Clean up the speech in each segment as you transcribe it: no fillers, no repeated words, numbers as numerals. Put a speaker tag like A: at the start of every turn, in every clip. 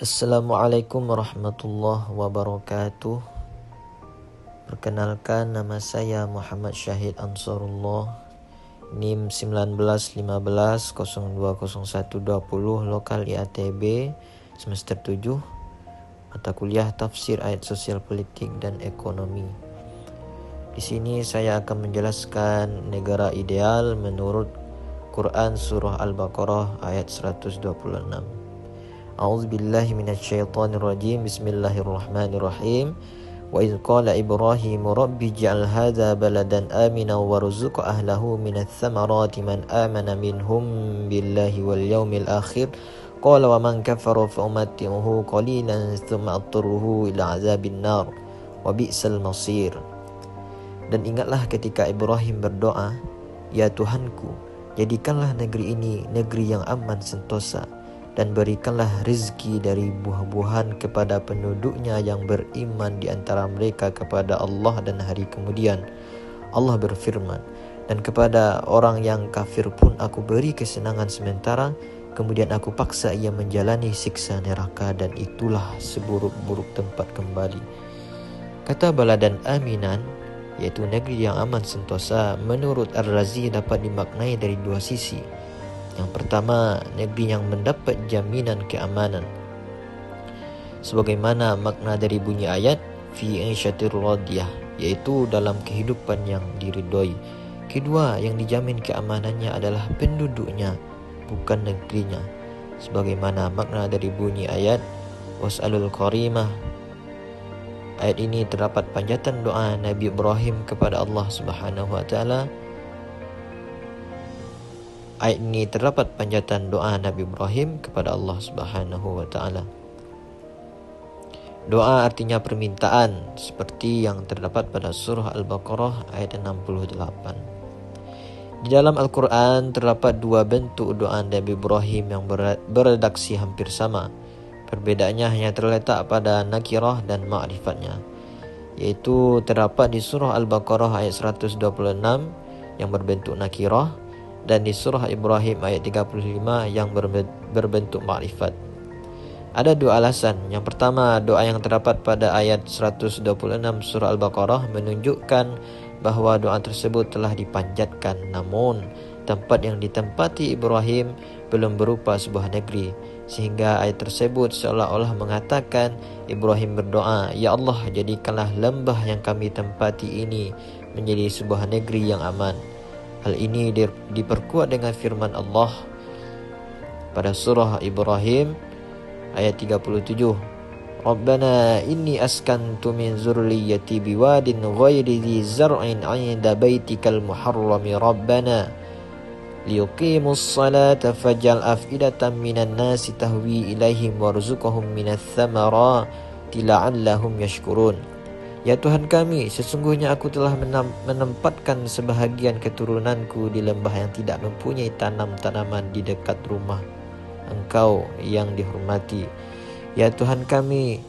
A: Assalamualaikum warahmatullahi wabarakatuh. Perkenalkan, nama saya Muhammad Syahid Ansarullah, NIM 1915020120, lokal IATB, semester 7, mata kuliah tafsir ayat sosial politik dan ekonomi. Di sini saya akan menjelaskan negara ideal menurut Quran surah Al-Baqarah ayat 126. A'udzubillahi minasyaitonirrajim. Bismillahirrahmanirrahim. Wa idz qala Ibrahimu rabbi ij'al hadza baladan aminan warzuq ahlahu minats tsamarati man amana minhum billahi wal yaumil akhir qala wa man kafara fa umatti'uhu qalilan tsumma adturruhu ila azabin nar wa bi'sal masir. Dan ingatlah ketika Ibrahim berdoa, ya Tuhanku, jadikanlah negeri ini negeri yang aman sentosa, dan berikanlah rezeki dari buah-buahan kepada penduduknya yang beriman di antara mereka kepada Allah dan hari kemudian. Allah berfirman, dan kepada orang yang kafir pun aku beri kesenangan sementara, kemudian aku paksa ia menjalani siksa neraka, dan itulah seburuk-buruk tempat kembali. Kata baladan aminan, yaitu negeri yang aman sentosa, menurut Ar-Razi dapat dimaknai dari dua sisi. Yang pertama, negeri yang mendapat jaminan keamanan, sebagaimana makna dari bunyi ayat fi 'isyatir radiyah, yaitu dalam kehidupan yang diridhoi. Kedua, yang dijamin keamanannya adalah penduduknya, bukan negerinya, sebagaimana makna dari bunyi ayat was'alul karimah. Ayat ini terdapat panjatan doa Nabi Ibrahim kepada Allah Subhanahu wa taala. Ayat ini terdapat panjatan doa Nabi Ibrahim kepada Allah Subhanahu wa taala. Doa artinya permintaan, seperti yang terdapat pada surah Al-Baqarah ayat 68. Di dalam Al-Quran terdapat dua bentuk doa Nabi Ibrahim yang beredaksi hampir sama. Perbedaannya hanya terletak pada nakirah dan ma'rifatnya, yaitu terdapat di surah Al-Baqarah ayat 126 yang berbentuk nakirah, dan di surah Ibrahim ayat 35 yang berbentuk ma'rifat. Ada dua alasan. Yang pertama, doa yang terdapat pada ayat 126 surah Al-Baqarah menunjukkan bahwa doa tersebut telah dipanjatkan, namun tempat yang ditempati Ibrahim belum berupa sebuah negeri, sehingga ayat tersebut seolah-olah mengatakan Ibrahim berdoa, ya Allah, jadikanlah lembah yang kami tempati ini menjadi sebuah negeri yang aman. Hal ini diperkuat dengan firman Allah pada surah Ibrahim ayat 37. Rabbana inni askantu min zurriyyati biwadin ghairi dhi zar'in 'inda baitikal muharrami rabbana liyuqimus salata faj'al af'idatan minan nasi tahwi ilaihim warzuqhum minats tsamarati la'allahum yashkurun. Ya Tuhan kami, sesungguhnya aku telah menempatkan sebahagian keturunanku di lembah yang tidak mempunyai tanam-tanaman di dekat rumah Engkau yang dihormati. Ya Tuhan kami,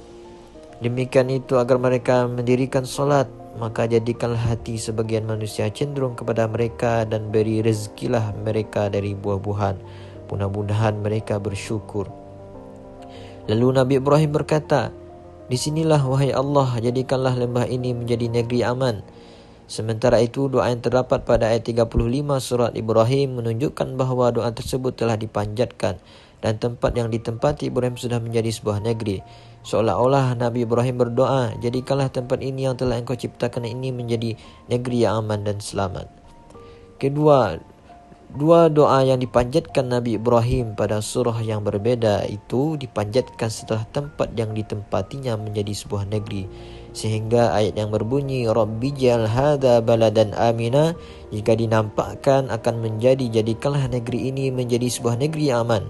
A: demikian itu agar mereka mendirikan solat, maka jadikanlah hati sebagian manusia cenderung kepada mereka, dan beri rezekilah mereka dari buah-buahan. Mudah-mudahan mereka bersyukur. Lalu Nabi Ibrahim berkata, di sinilah wahai Allah, jadikanlah lembah ini menjadi negeri aman. Sementara itu, doa yang terdapat pada ayat 35 surat Ibrahim menunjukkan bahawa doa tersebut telah dipanjatkan, dan tempat yang ditempati Ibrahim sudah menjadi sebuah negeri. Seolah-olah Nabi Ibrahim berdoa, jadikanlah tempat ini yang telah engkau ciptakan ini menjadi negeri yang aman dan selamat. Dua doa yang dipanjatkan Nabi Ibrahim pada surah yang berbeda itu dipanjatkan setelah tempat yang ditempatinya menjadi sebuah negeri, sehingga ayat yang berbunyi Rabbi ij'al hadza baladan amina, jika dinampakkan akan jadikanlah negeri ini menjadi sebuah negeri yang aman.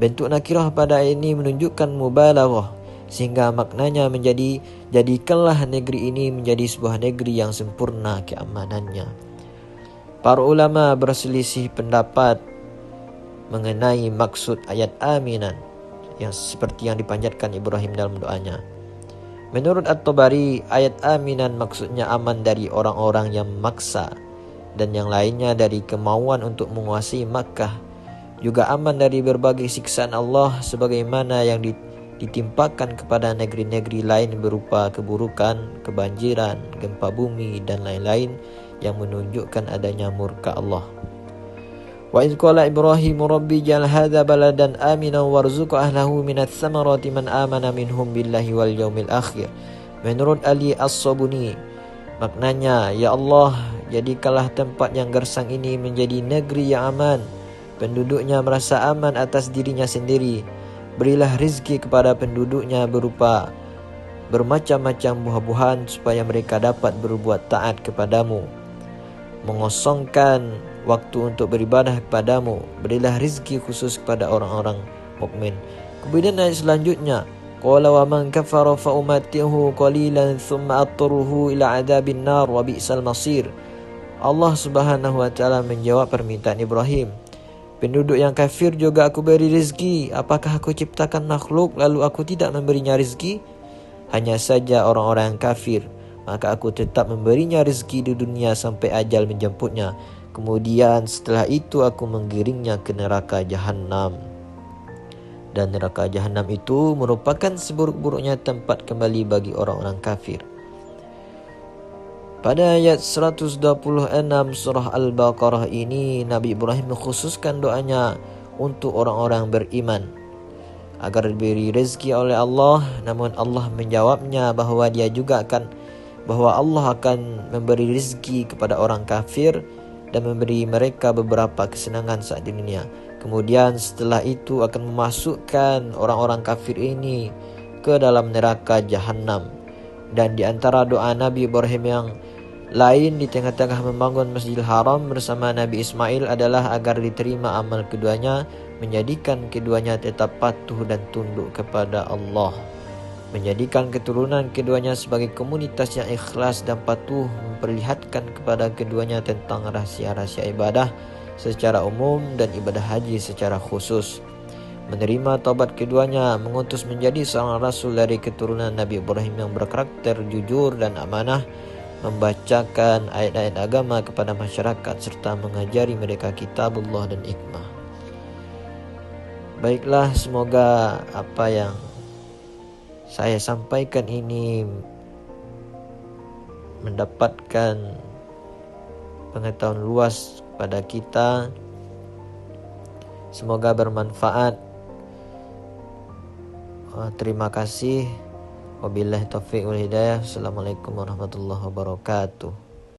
A: Bentuk nakirah pada ayat ini menunjukkan mubalaghah, sehingga maknanya menjadi jadikanlah negeri ini menjadi sebuah negeri yang sempurna keamanannya. Para ulama berselisih pendapat mengenai maksud ayat aminan yang seperti yang dipanjatkan Ibrahim dalam doanya. Menurut At-Tabari, ayat aminan maksudnya aman dari orang-orang yang memaksa, dan yang lainnya dari kemauan untuk menguasai Makkah. Juga aman dari berbagai siksaan Allah sebagaimana yang ditimpakan kepada negeri-negeri lain berupa keburukan, kebanjiran, gempa bumi dan lain-lain yang menunjukkan adanya murka Allah. Wa idh qala Ibrahim rabbi ij'al hadza baladan aminan warzuq ahlahu minats tsamarati man amana minhum billahi wal yaumil akhir. Menurut Ali As-Sabuni, maknanya, ya Allah, jadikanlah tempat yang gersang ini menjadi negeri yang aman. Penduduknya merasa aman atas dirinya sendiri. Berilah rizki kepada penduduknya berupa bermacam-macam buah-buahan supaya mereka dapat berbuat taat kepadamu. Mengosongkan waktu untuk beribadah kepadamu. Berilah rizki khusus kepada orang-orang mukmin. Kemudian ayat selanjutnya, qala wa man kafara fa umattihu qalilan thumma atruhu ila adzabin nar wa bi'sal masir. Allah Subhanahu wa taala menjawab permintaan Ibrahim. Penduduk yang kafir juga aku beri rizki. Apakah aku ciptakan makhluk lalu aku tidak memberinya rizki? Hanya saja orang-orang yang kafir, maka aku tetap memberinya rizki di dunia sampai ajal menjemputnya. Kemudian setelah itu aku menggiringnya ke neraka Jahannam. Dan neraka Jahannam itu merupakan seburuk-buruknya tempat kembali bagi orang-orang kafir. Pada ayat 126 surah Al-Baqarah ini, Nabi Ibrahim mengkhususkan doanya untuk orang-orang beriman agar diberi rezeki oleh Allah. Namun Allah menjawabnya bahwa Allah akan memberi rezeki kepada orang kafir dan memberi mereka beberapa kesenangan saat di dunia. Kemudian setelah itu akan memasukkan orang-orang kafir ini ke dalam neraka Jahannam. Dan di antara doa Nabi Ibrahim yang lain di tengah-tengah membangun Masjidil Haram bersama Nabi Ismail adalah agar diterima amal keduanya, menjadikan keduanya tetap patuh dan tunduk kepada Allah, menjadikan keturunan keduanya sebagai komunitas yang ikhlas dan patuh, memperlihatkan kepada keduanya tentang rahsia-rahsia ibadah secara umum dan ibadah haji secara khusus, menerima taubat keduanya, mengutus menjadi seorang rasul dari keturunan Nabi Ibrahim yang berkarakter jujur dan amanah, membacakan ayat-ayat agama kepada masyarakat serta mengajari mereka kitabullah dan hikmah. Baiklah, semoga apa yang saya sampaikan ini mendapatkan pengetahuan luas pada kita. Semoga bermanfaat. Terima kasih. Wabillahi taufiq wal hidayah. Assalamualaikum warahmatullahi wabarakatuh.